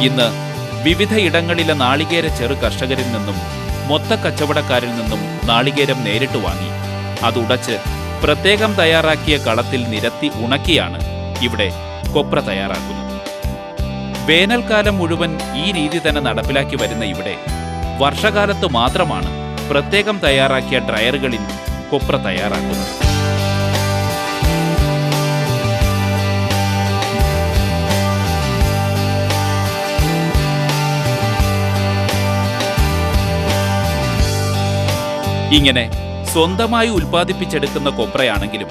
ഇന്ന് വിവിധ ഇടങ്ങളിലെ നാളികേര ചെറു കർഷകരിൽ നിന്നും മൊത്ത കച്ചവടക്കാരിൽ നിന്നും നാളികേരം നേരിട്ട് വാങ്ങി അതുടച്ച് പ്രത്യേകം തയ്യാറാക്കിയ കളത്തിൽ നിരത്തി ഉണക്കിയാണ് ഇവിടെ കൊപ്ര തയ്യാറാക്കുന്നത്. വേനൽക്കാലം മുഴുവൻ ഈ രീതി തന്നെ നടപ്പിലാക്കി വരുന്ന ഇവിടെ വർഷകാലത്ത് മാത്രമാണ് പ്രത്യേകം തയ്യാറാക്കിയ ഡ്രയറുകളിൽ കൊപ്ര തയ്യാറാക്കുന്നത്. ഇങ്ങനെ സ്വന്തമായി ഉൽപ്പാദിപ്പിച്ചെടുക്കുന്ന കൊപ്രയാണെങ്കിലും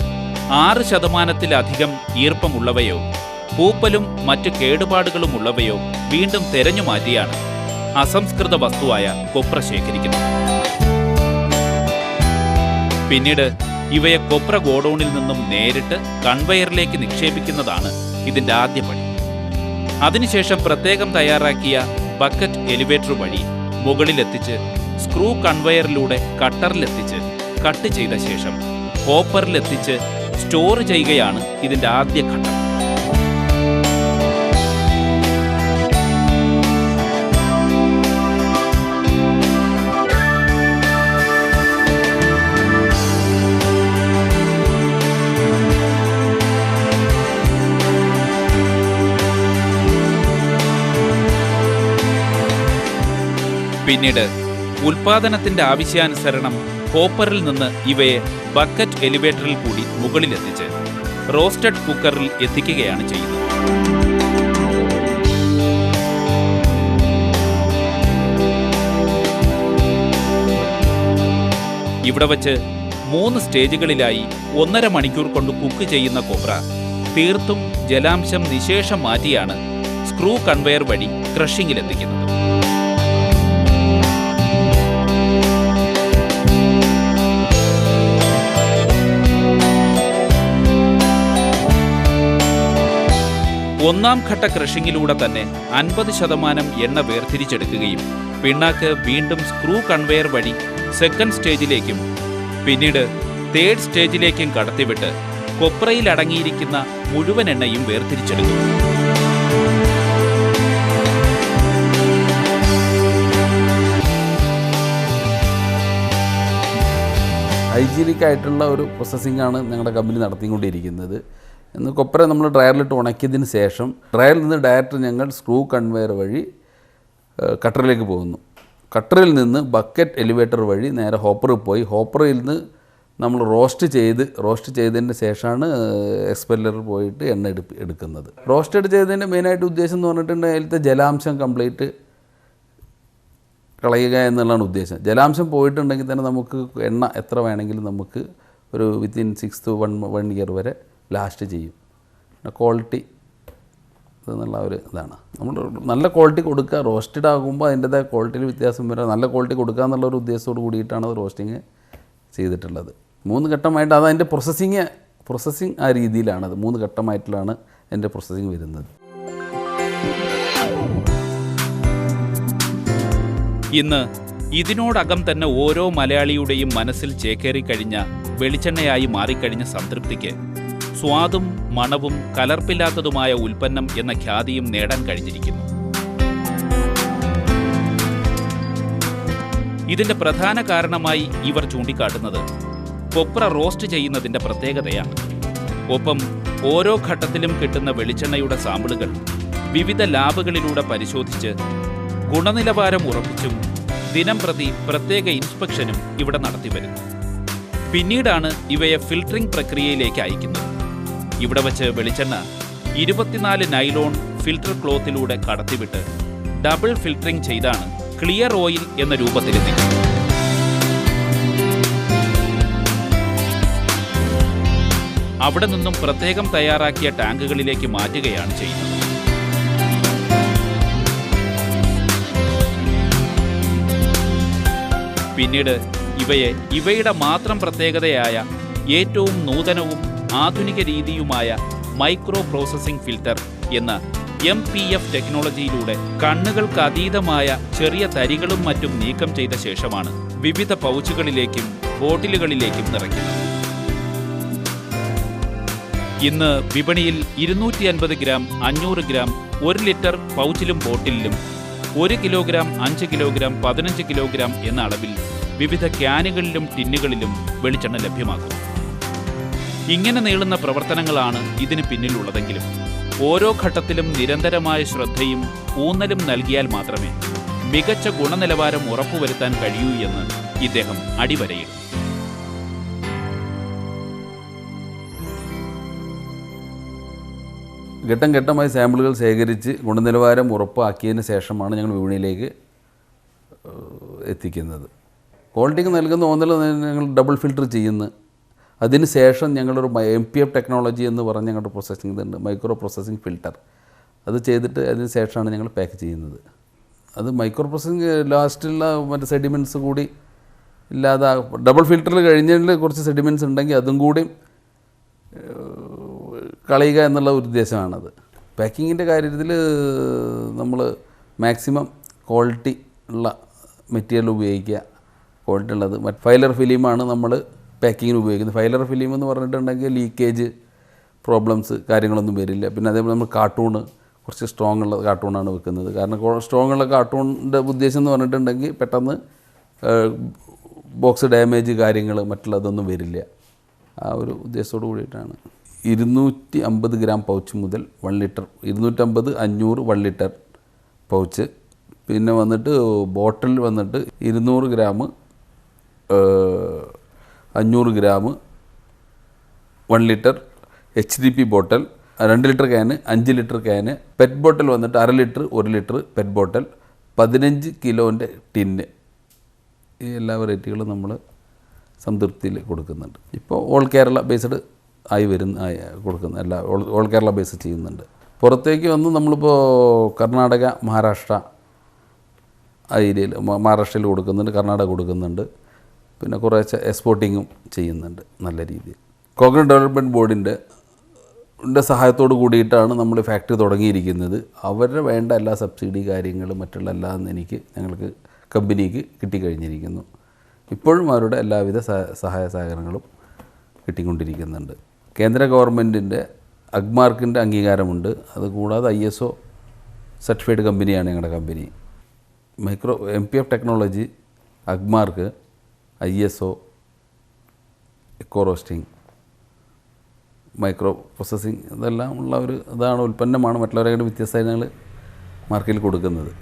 6%-ലധികം ഈർപ്പമുള്ളവയോ പൂപ്പലും മറ്റ് കേടുപാടുകളും ഉള്ളവയോ വീണ്ടും തെരഞ്ഞു മാറ്റിയാണ് അസംസ്കൃത വസ്തുവായ കൊപ്ര ശേഖരിക്കുന്നത്. പിന്നീട് ഇവയെ കൊപ്ര ഗോഡൌണിൽ നിന്നും നേരിട്ട് കൺവെയറിലേക്ക് നിക്ഷേപിക്കുന്നതാണ് ഇതിന്റെ ആദ്യ പണി. അതിനുശേഷം പ്രത്യേകം തയ്യാറാക്കിയ ബക്കറ്റ് എലിവേറ്റർ വഴി മുകളിലെത്തിച്ച് സ്ക്രൂ കൺവെയറിലൂടെ കട്ടറിലെത്തിച്ച് കട്ട് ചെയ്ത ശേഷം ഹോപ്പറിലെത്തിച്ച് സ്റ്റോർ ചെയ്യുകയാണ് ഇതിന്റെ ആദ്യ ഘട്ടം. പിന്നീട് ഉൽപാദനത്തിന്റെ ആവശ്യാനുസരണം ഹോപ്പറിൽ നിന്ന് ഇവയെ ബക്കറ്റ് എലിവേറ്ററിൽ കൂടി മുകളിലെത്തിച്ച് റോസ്റ്റഡ് കുക്കറിൽ എത്തിക്കുകയാണ് ചെയ്യുന്നത്. ഇവിടെ വച്ച് 3 സ്റ്റേജുകളിലായി 1.5 മണിക്കൂർ കൊണ്ട് കുക്ക് ചെയ്യുന്ന കൊപ്ര തീർത്തും ജലാംശം നിശേഷം മാറ്റിയാണ് സ്ക്രൂ കൺവെയർ വഴി ക്രഷിങ്ങിലെത്തിക്കുന്നത്. ഒന്നാം ഘട്ട ക്രഷിങ്ങിലൂടെ തന്നെ 50% എണ്ണ വേർതിരിച്ചെടുക്കുകയും പിണ്ണാക്ക് വീണ്ടും സ്ക്രൂ കൺവെയർ വഴി സെക്കൻഡ് സ്റ്റേജിലേക്കും പിന്നീട് തേർഡ് സ്റ്റേജിലേക്കും കടത്തിവിട്ട് കൊപ്രയിൽ അടങ്ങിയിരിക്കുന്ന മുഴുവൻ എണ്ണയും വേർതിരിച്ചെടുക്കും. ഹൈജീനിക് ആയിട്ടുള്ള ഒരു പ്രോസസ്സിംഗ് ആണ് ഞങ്ങളുടെ കമ്പനി നടത്തിക്കൊണ്ടിരിക്കുന്നത്. ഇന്ന് കൊപ്ര നമ്മൾ ഡ്രയറിലിട്ട് ഉണക്കിയതിന് ശേഷം ഡ്രയറിൽ നിന്ന് ഡയറക്റ്റ് ഞങ്ങൾ സ്ക്രൂ കൺവെയർ വഴി കട്ടറിലേക്ക് പോകുന്നു. കട്ടറിൽ നിന്ന് ബക്കറ്റ് എലിവേറ്റർ വഴി നേരെ ഹോപ്പറിൽ പോയി ഹോപ്പറിൽ നിന്ന് നമ്മൾ റോസ്റ്റ് ചെയ്തതിന് ശേഷമാണ് എക്സ്പെല്ലറിൽ പോയിട്ട് എണ്ണ എടുക്കുന്നത്. റോസ്റ്റഡ് ചെയ്തതിൻ്റെ മെയിനായിട്ട് ഉദ്ദേശം എന്ന് പറഞ്ഞിട്ടുണ്ടെങ്കിൽ അതിലത്തെ ജലാംശം കംപ്ലീറ്റ് കളയുക എന്നുള്ളതാണ് ഉദ്ദേശം. ജലാംശം പോയിട്ടുണ്ടെങ്കിൽ തന്നെ നമുക്ക് എണ്ണ എത്ര വേണമെങ്കിലും നമുക്ക് ഒരു വിത്തിൻ 6 to 1 year വരെ ലാസ്റ്റ് ചെയ്യും. ക്വാളിറ്റി എന്നുള്ള ഒരു ഇതാണ്. നമ്മൾ നല്ല ക്വാളിറ്റി കൊടുക്കുക. റോസ്റ്റഡ് ആകുമ്പോൾ അതിൻ്റെതായ ക്വാളിറ്റിയിൽ വ്യത്യാസം വരാം. നല്ല ക്വാളിറ്റി കൊടുക്കുക എന്നുള്ളൊരു ഉദ്ദേശത്തോട് കൂടിയിട്ടാണ് അത് റോസ്റ്റിങ് ചെയ്തിട്ടുള്ളത്. 3 ഘട്ടമായിട്ട് അത് അതിൻ്റെ പ്രോസസ്സിങ് ആ രീതിയിലാണത്. 3 ഘട്ടമായിട്ടാണ് അതിൻ്റെ പ്രോസസ്സിങ് വരുന്നത്. ഇന്ന് ഇതിനോടകം തന്നെ ഓരോ മലയാളിയുടെയും മനസ്സിൽ ചേക്കേറിക്കഴിഞ്ഞ വെളിച്ചെണ്ണയായി മാറിക്കഴിഞ്ഞ സംതൃപ്തിക്ക് സ്വാദും മണവും കലർപ്പില്ലാത്തതുമായ ഉൽപ്പന്നം എന്ന ഖ്യാതിയും നേടാൻ കഴിഞ്ഞിരിക്കുന്നു. ഇതിന്റെ പ്രധാന കാരണമായി ഇവർ ചൂണ്ടിക്കാട്ടുന്നത് കൊപ്ര റോസ്റ്റ് ചെയ്യുന്നതിന്റെ പ്രത്യേകതയാണ്. ഒപ്പം ഓരോ ഘട്ടത്തിലും കിട്ടുന്ന വെളിച്ചെണ്ണയുടെ സാമ്പിളുകൾ വിവിധ ലാബുകളിലൂടെ പരിശോധിച്ച് ഗുണനിലവാരം ഉറപ്പിച്ചും ദിനംപ്രതി പ്രത്യേക ഇൻസ്പെക്ഷനും ഇവിടെ നടത്തിവരുന്നു. പിന്നീടാണ് ഇവയെ ഫിൽട്ടറിംഗ് പ്രക്രിയയിലേക്ക് അയക്കുന്നത്. ഇവിടെ വച്ച് വെളിച്ചെണ്ണ 24 നൈലോൺ ഫിൽട്ടർ ക്ലോത്തിലൂടെ കടത്തിവിട്ട് ഡബിൾ ഫിൽട്ടറിംഗ് ചെയ്താണ് ക്ലിയർ ഓയിൽ എന്ന രൂപത്തിലെത്തിക്കുന്നത്. അവിടെ നിന്നും പ്രത്യേകം തയ്യാറാക്കിയ ടാങ്കുകളിലേക്ക് മാറ്റുകയാണ് ചെയ്യുന്നത്. പിന്നീട് ഇവയുടെ മാത്രം പ്രത്യേകതയായ ഏറ്റവും നൂതനവും ആധുനിക രീതിയുമായ മൈക്രോ പ്രോസസ്സിംഗ് ഫിൽട്ടർ എന്ന MPF ടെക്നോളജിയിലൂടെ കണ്ണുകൾക്ക് അതീതമായ ചെറിയ തരികളും മറ്റും നീക്കം ചെയ്ത ശേഷമാണ് വിവിധ പൗച്ചുകളിലേക്കും ബോട്ടിലുകളിലേക്കും നിറയ്ക്കുന്നത്. ഇന്ന് വിപണിയിൽ 250 ഗ്രാം, 500 ഗ്രാം, 1 ലിറ്റർ പൗച്ചിലും ബോട്ടിലും 1 കിലോഗ്രാം, 5 കിലോഗ്രാം, 15 കിലോഗ്രാം എന്ന അളവിൽ വിവിധ ക്യാനുകളിലും ടിന്നുകളിലും വെളിച്ചെണ്ണ ലഭ്യമാക്കും. ഇങ്ങനെ നീളുന്ന പ്രവർത്തനങ്ങളാണ് ഇതിന് പിന്നിലുള്ളതെങ്കിലും ഓരോ ഘട്ടത്തിലും നിരന്തരമായ ശ്രദ്ധയും ഊന്നലും നൽകിയാൽ മാത്രമേ മികച്ച ഗുണനിലവാരം ഉറപ്പുവരുത്താൻ കഴിയൂ എന്ന് ഇദ്ദേഹം അടിവരയിടും. ഘട്ടം ഘട്ടമായി സാമ്പിളുകൾ ശേഖരിച്ച് ഗുണനിലവാരം ഉറപ്പാക്കിയതിന് ശേഷമാണ് ഞങ്ങൾ വിപണിയിലേക്ക് എത്തിക്കുന്നത്. ക്വാളിറ്റിക്ക് നൽകുന്ന ഒന്നിൽ ഞങ്ങൾ ഡബിൾ ഫിൽറ്റർ ചെയ്യുന്നു. അതിന് ശേഷം ഞങ്ങളൊരു MPF ടെക്നോളജി എന്ന് പറഞ്ഞ് ഞങ്ങളുടെ പ്രോസസ്സിംഗ് ഇതുണ്ട്, മൈക്രോ പ്രോസസ്സിംഗ് ഫിൽറ്റർ. അത് ചെയ്തിട്ട് അതിന് ശേഷമാണ് ഞങ്ങൾ പാക്ക് ചെയ്യുന്നത്. അത് മൈക്രോ പ്രോസസ്സിംഗ് ലാസ്റ്റുള്ള മറ്റ് സെഡിമെൻറ്റ്സ് കൂടി ഇല്ലാതെ ഡബിൾ ഫിൽറ്ററിൽ കഴിഞ്ഞതിൽ കുറച്ച് സെഡിമെൻറ്റ്സ് ഉണ്ടെങ്കിൽ അതും കൂടി കളയുക എന്നുള്ള ഒരു ഉദ്ദേശമാണത്. പാക്കിങ്ങിൻ്റെ കാര്യത്തിൽ നമ്മൾ മാക്സിമം ക്വാളിറ്റി ഉള്ള മെറ്റീരിയൽ ഉപയോഗിക്കുക. ക്വാളിറ്റി ഉള്ളത് ഫൈലർ ഫിലിമാണ് നമ്മൾ പാക്കിങ്ങിന് ഉപയോഗിക്കുന്നത്. ഫൈലർ ഫിലിം എന്ന് പറഞ്ഞിട്ടുണ്ടെങ്കിൽ ലീക്കേജ് പ്രോബ്ലംസ് കാര്യങ്ങളൊന്നും വരില്ല. പിന്നെ അതേപോലെ നമ്മൾ കാർട്ടൂണ് കുറച്ച് സ്ട്രോങ് ഉള്ള കാർട്ടൂണാണ് വെക്കുന്നത്. കാരണം സ്ട്രോങ് ഉള്ള കാർട്ടൂണിൻ്റെ ഉദ്ദേശം എന്ന് പറഞ്ഞിട്ടുണ്ടെങ്കിൽ പെട്ടെന്ന് ബോക്സ് ഡാമേജ് കാര്യങ്ങൾ മറ്റുള്ളതൊന്നും വരില്ല. ആ ഒരു ഉദ്ദേശത്തോട് കൂടിയിട്ടാണ്. 250 ഗ്രാം പൗച്ച് മുതൽ 1 ലിറ്റർ, 250, 500, 1 ലിറ്റർ പൗച്ച്. പിന്നെ വന്നിട്ട് ബോട്ടിൽ വന്നിട്ട് 200 gram, 500 gram, 1 litre HDP bottle, 2 litre can, 5 litre can, pet bottle വന്നിട്ട് 1/2 ലിറ്റർ, 1 ലിറ്റർ പെറ്റ് ബോട്ടൽ, 15 കിലോൻ്റെ ടിന്ന്. ഈ എല്ലാ വെറൈറ്റികളും നമ്മൾ സംതൃപ്തിയിൽ കൊടുക്കുന്നുണ്ട്. ഇപ്പോൾ ഓൾ കേരള ബേസ്ഡ് ആയി കൊടുക്കുന്ന എല്ലാ ഓൾ കേരള ബേസ് ചെയ്യുന്നുണ്ട്. പുറത്തേക്ക് വന്ന് നമ്മളിപ്പോൾ കർണാടക, മഹാരാഷ്ട്ര ആ ഏരിയയിൽ മഹാരാഷ്ട്രയിൽ കൊടുക്കുന്നുണ്ട്, കർണാടക കൊടുക്കുന്നുണ്ട്. പിന്നെ കുറേശ്ശെ എക്സ്പോർട്ടിങ്ങും ചെയ്യുന്നുണ്ട് നല്ല രീതിയിൽ. കോക്കനട്ട് ഡെവലപ്മെൻറ്റ് ബോർഡിൻ്റെ സഹായത്തോട് കൂടിയിട്ടാണ് നമ്മൾ ഫാക്ടറി തുടങ്ങിയിരിക്കുന്നത്. അവരുടെ വേണ്ട എല്ലാ സബ്സിഡി കാര്യങ്ങളും മറ്റുള്ള എല്ലാം ഞങ്ങൾക്ക് കമ്പനിക്ക് കിട്ടിക്കഴിഞ്ഞിരിക്കുന്നു. ഇപ്പോഴും അവരുടെ എല്ലാവിധ സഹായ സഹകരണങ്ങളും കിട്ടിക്കൊണ്ടിരിക്കുന്നുണ്ട്. കേന്ദ്ര ഗവൺമെൻറ്റിൻ്റെ അഗ്മാർക്കിൻ്റെ അംഗീകാരമുണ്ട്. അതുകൂടാതെ ISO സർട്ടിഫൈഡ് കമ്പനിയാണ് ഞങ്ങളുടെ കമ്പനി. MPF technology, Agmark, ISO, eco roasting, micro processing ഇതെല്ലാം ഉള്ള ഒരു ഉൽപ്പന്നമാണ് മറ്റുള്ളവരെ വ്യത്യസ്തമായി ഞങ്ങൾ മാർക്കറ്റിൽ കൊടുക്കുന്നത്.